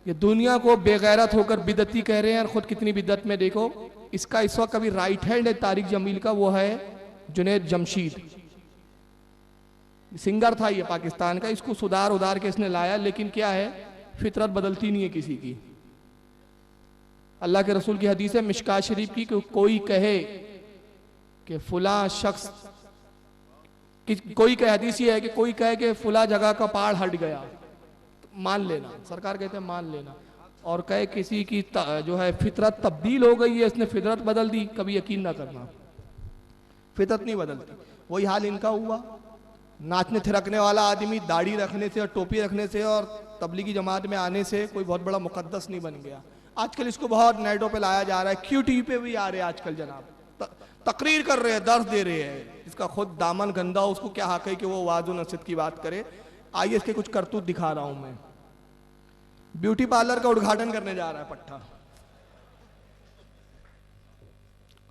ये दुनिया को बेगैरत होकर बिदती कह रहे हैं और खुद कितनी बिदत में। देखो इसका इस वक्त अभी राइट हैंड है तारिक जमील का, वो है जुनैद जमशीद, सिंगर था ये पाकिस्तान का। इसको सुधार उधार के इसने लाया, लेकिन क्या है, फितरत बदलती नहीं है किसी की। अल्लाह के रसूल की हदीस है मिशकात शरीफ की कि कोई कहे कि फुला शख्स कोई कहे, हदीस ये है कि कोई कहे कि फुला जगह का पहाड़ हट गया, तो मान लेना, सरकार कहते हैं मान लेना। और कहे किसी की जो है फितरत तब्दील हो गई है, इसने फितरत बदल दी, कभी यकीन ना करना, फितरत नहीं बदलती। वही हाल इनका हुआ। नाचने थिरकने वाला आदमी दाढ़ी रखने से और टोपी रखने से और तबलीगी जमात में आने से कोई बहुत बड़ा मुकद्दस नहीं बन गया। आजकल इसको बहुत नेटों पे लाया जा रहा है, क्यू टीवी पे भी आ रहे हैं आजकल जनाब, तकरीर कर रहे हैं, दर्द दे रहे हैं। इसका खुद दामन गंदा हो, उसको क्या हक है कि वो वाज़ नसीहत की बात करे। आइए इसके कुछ करतूत दिखा रहा हूं मैं। ब्यूटी पार्लर का उद्घाटन करने जा रहा है पट्टा,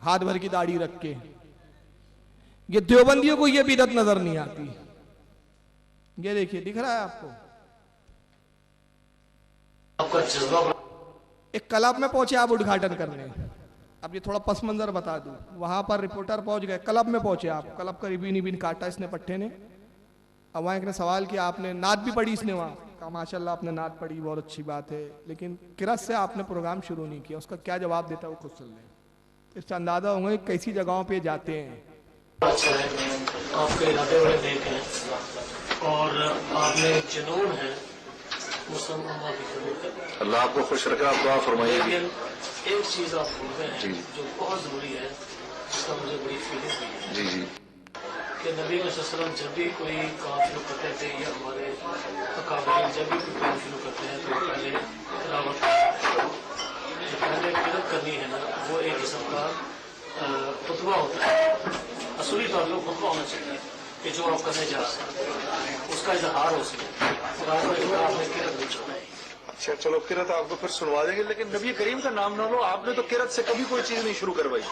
हाथ भर की दाढ़ी रख के। ये देवबंदियों को ये बिदत नजर नहीं आती। ये देखिए, दिख रहा है आपको? एक क्लब में पहुंचे आप उद्घाटन करने। अब ये थोड़ा पस मंजर बता दूं, वहां पर रिपोर्टर पहुंच गए, क्लब में पहुंचे आप, क्लब का रिबीन काटा इसने पट्टे ने। अब वहां एक ने सवाल किया, आपने नात भी पढ़ी? इसने वहां कहा माशाल्लाह आपने नात पढ़ी, बहुत अच्छी बात है, लेकिन किरत से आपने प्रोग्राम शुरू नहीं किया। उसका क्या जवाब देता है वो खुद सुन लें, इससे अंदाजा होंगे कैसी जगहों पे जाते हैं। अच्छा है, आपके इरादे बड़े नेक हैं और आपने जुनून है मुसलमान भी। अल्लाह आपको खुश रखे, आप दुआ फरमाइए। एक चीज आप भूल गए हैं जो बहुत जरूरी है, जिसका मुझे बड़ी फीलिंग हुई है जी जी कि नबी वसल्लम जब भी कोई काम शुरू करते थे या हमारे अकाबिर जब भी कोई काम शुरू करते हैं तो पहले तिलावत, जो पहले किरत करनी है ना, वो एक किस्म का खुतबा होता है। असली तौर पर खुतबा होना चाहिए कि जो आप करने जा रहे हैं उसका इजहार हो सके। आपने किरत नहीं छोड़ा। अच्छा चलो, किरत आपको फिर सुनवा देंगे, लेकिन नबी करीम का नाम ना लो। आपने तो किरत से कभी कोई चीज नहीं शुरू करवाई,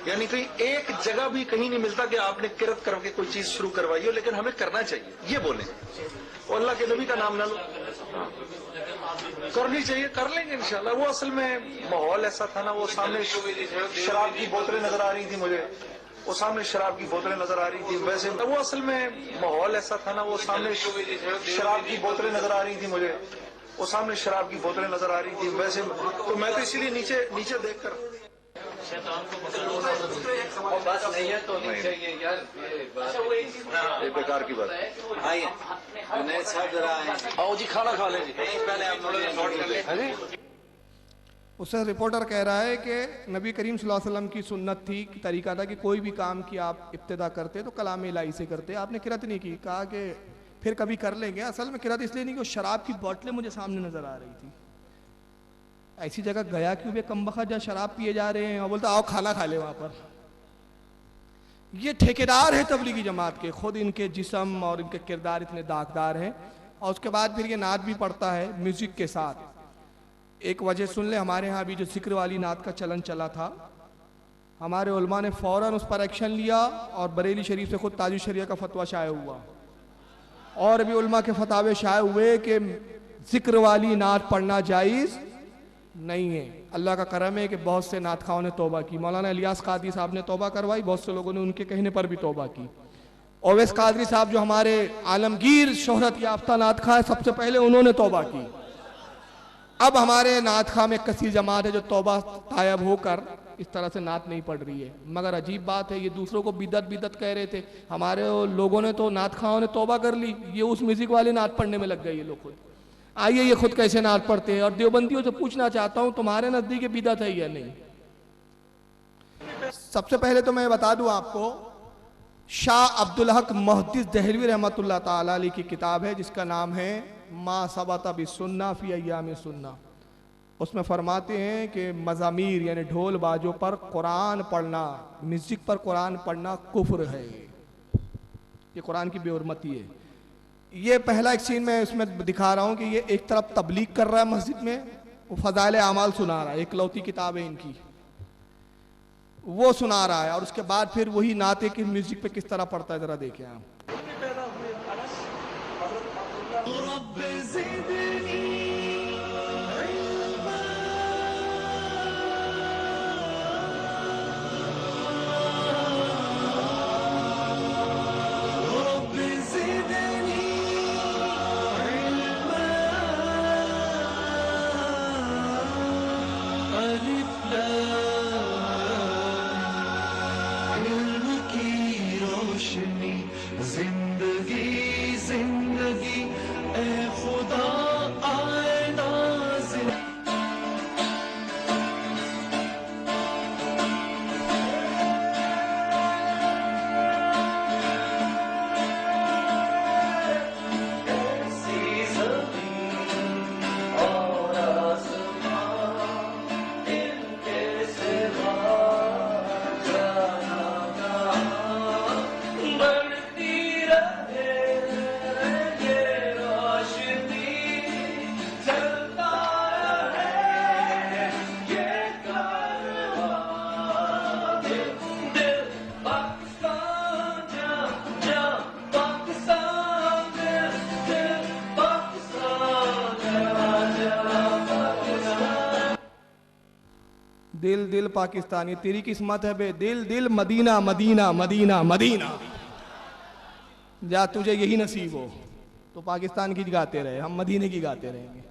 यानी कहीं एक जगह भी कहीं नहीं मिलता कि आपने किरत करके कोई चीज शुरू करवाई हो, लेकिन हमें करना चाहिए, ये बोले। और अल्लाह के नबी का नाम ना लो, करनी चाहिए, कर लेंगे इंशाल्लाह। वो असल में माहौल ऐसा था ना, वो सामने शराब की बोतलें नजर आ रही थी मुझे, वो सामने शराब की बोतलें नजर आ रही थी। वैसे वो असल में माहौल ऐसा था ना, वो सामने शराब की बोतलें नजर आ रही थी मुझे, वो सामने शराब की बोतलें नजर आ रही थी। वैसे तो मैं तो इसीलिए नीचे देखकर बात नहीं है तो नहीं चाहिए यार, ये बेकार की बात। आइए जुनैद साहब जरा आओ जी, खाना खा लें जी, पहले आप नोट कर लें। उससे रिपोर्टर कह रहा है कि नबी करीम सल्लल्लाहु अलैहि वसल्लम की सुन्नत थी, तरीका था कि कोई भी काम की आप इब्तिदा करते तो कलाम इलाही से करते, आपने किरत नहीं की। कहा कि फिर कभी कर लेंगे। असल में किरत इसलिए नहीं कि शराब की बोतलें मुझे सामने नजर आ रही थी। ऐसी जगह गया क्यों बे कमबख्त जहाँ शराब पिए जा रहे हैं, और बोलता आओ खाना खा ले वहां पर। ये ठेकेदार है तबलीगी जमात के, खुद इनके जिस्म और इनके किरदार इतने दागदार हैं। और उसके बाद फिर ये नात भी पढ़ता है म्यूजिक के साथ। एक वजह सुन ले, हमारे यहाँ अभी जो जिक्र वाली नात का चलन चला था, हमारे उलमा ने फौरन उस पर एक्शन लिया और बरेली शरीफ से खुद ताजुल शरिया का फतवा शाया हुआ, और अभी उलमा के फतावे शाये हुए कि जिक्र वाली नात पढ़ना जायज़ नहीं है। अल्लाह का करम है कि बहुत से नात खाओं ने तौबा की। मौलाना इलियास कादरी साहब ने तौबा करवाई, बहुत से लोगों ने उनके कहने पर भी तौबा की। ओवैस कादरी साहब जो हमारे आलमगीर शोहरत याफ्ता नात खा है, सबसे पहले उन्होंने तौबा की। अब हमारे नात खा में कसी जमात है जो तौबा तायब होकर इस तरह से नात नहीं पढ़ रही है। मगर अजीब बात है, ये दूसरों को बिदत कह रहे थे, हमारे लोगों ने तो नात खाओं ने तौबा कर ली, ये उस म्यूजिक वाले नात पढ़ने में लग गए ये लोग खुद। आइए ये खुद कैसे नात पढ़ते हैं। और देवबंदियों से पूछना चाहता हूं, तुम्हारे नजदीक ये बिदत है या नहीं? सबसे पहले तो मैं बता दूं आपको, शाह अब्दुल हक मुहद्दिस दहलवी रहमतुल्लाह ताला अलैह की किताब है जिसका नाम है मा सबता बिस्सुन्ना फी अय्याम सुन्ना। उसमें फरमाते हैं कि मज़ामीर यानी ढोल बाजों पर कुरान पढ़ना, म्यूजिक पर कुरान पढ़ना कुफ्र है, ये कुरान की बेहुरमती है। ये पहला एक सीन मैं इसमें दिखा रहा हूँ कि ये एक तरफ तबलीग कर रहा है मस्जिद में, वो फजाइल आमाल सुना रहा है, एकलौती किताब है इनकी, वो सुना रहा है, और उसके बाद फिर वही नाते की म्यूजिक पे किस तरह पढ़ता है, जरा देखें आप। इल्म की रोशनी जिंदगी जिंदगी ए खुदा आईना दिल दिल पाकिस्तानी, तेरी किस्मत है बे दिल दिल मदीना मदीना मदीना मदीना। जा तुझे यही नसीब हो तो पाकिस्तान की गाते रहे, हम मदीने की गाते रहेंगे।